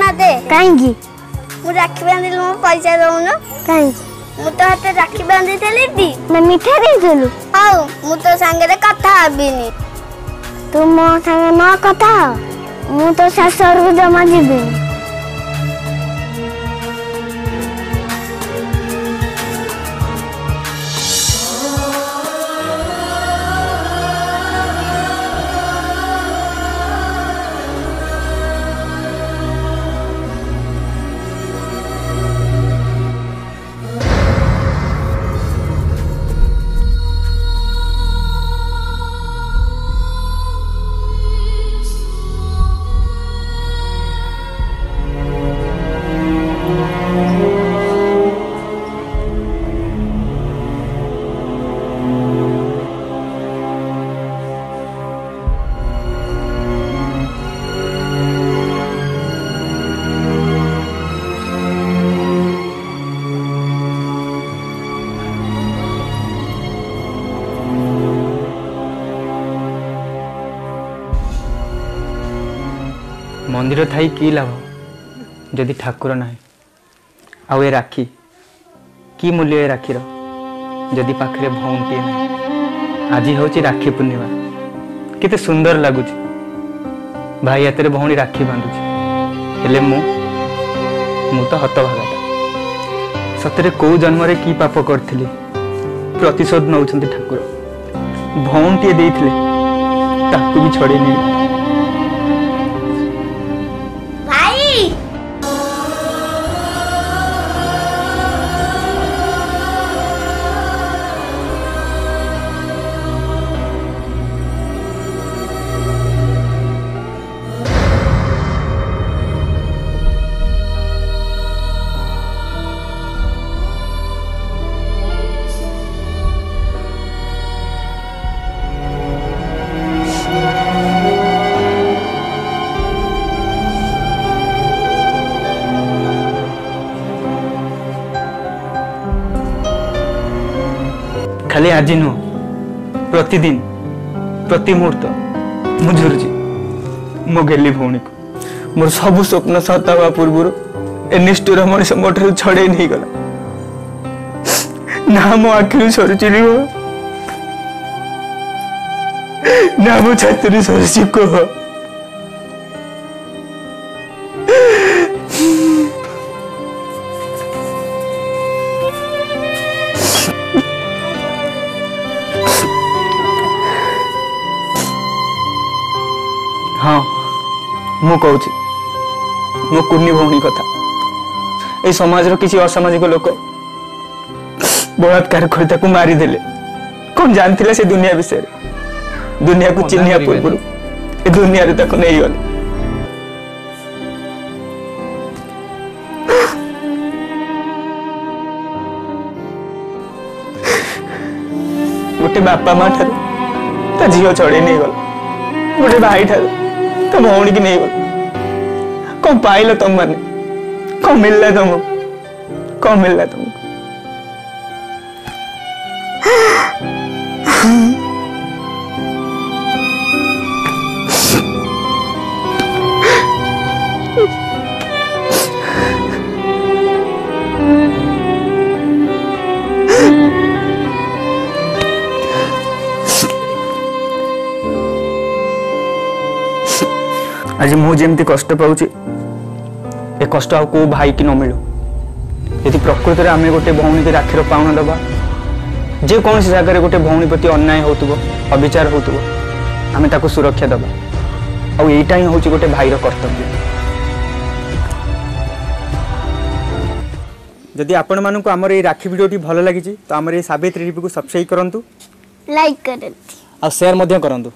ना दे कहीं मु राखी बांधिल मो पैसा दउनो कहीं मु तो हाथे राखी बांधि थली दी ना मिठा दे चलू हाउ मु तो संगे रे कथा हबिनी तू मो संगे न कथा मु तो ससुर को जमा जीबी मंदिर थाई की लाभ जदि ठाकुर ना आउ ए राखी की मूल्य ए राखीर जदि पाखरे भौंटीए ना आज हूँ राखी पूर्णिमा केते सुंदर लगुच भाई हाथ में भौणी राखी बांधुची हेले मु तो हतभागाटा सतरे कौ जन्म की पाप करी प्रतिशोध नौ ठाकुर भौंटीए देइथिले ताकू भी छड़े नहीं खाली आज नुह प्रतिदिन प्रति मुहूर्त मुझुरुची मो गेली भौणी को मोर सब स्वप्न सता हवा पूर्व ए निष्ठुर मनीष मो ठार छड़े नहीं गला ना मो आखिरी सरुची ना मो छाती सरुची को हाँ मु कहूँ मो कुन्नी भौणी कथा ए समाज किसी असामाजिक लोक बलात्कार कर मारिदेले कौन जानते से दुनिया विषय दुनिया को चिन्हिया पूर्व ए दुनिया रे ताको नहीं गले गोटे बापा माँ ठार झील छड़े नहीं गल गोटे भाई ठार तो भौणी की नहीं गल कौन पाइल तुम मैंने कौन मिलला तुमको कौन मिलला तुमको आज मुझे कष्ट पाऊँ ए कष्ट आ को भाई की न मिलू यदि प्रकृत में आम गोटे भौणी की राखीर पाउना दबा जे कौन जगह गोटे भौणी प्रति अन्याय हो अविचार हो आम ताको सुरक्षा दबा आईटा ही हूँ गोटे भाईर कर्तव्य। जदि आपण मानक आमर ये राखी वीडियो भल लगी तो आमर ये सावित्री टीवी को सब्सक्राइब करंतु लाइक करंतु और शेयर मध्य करंतु।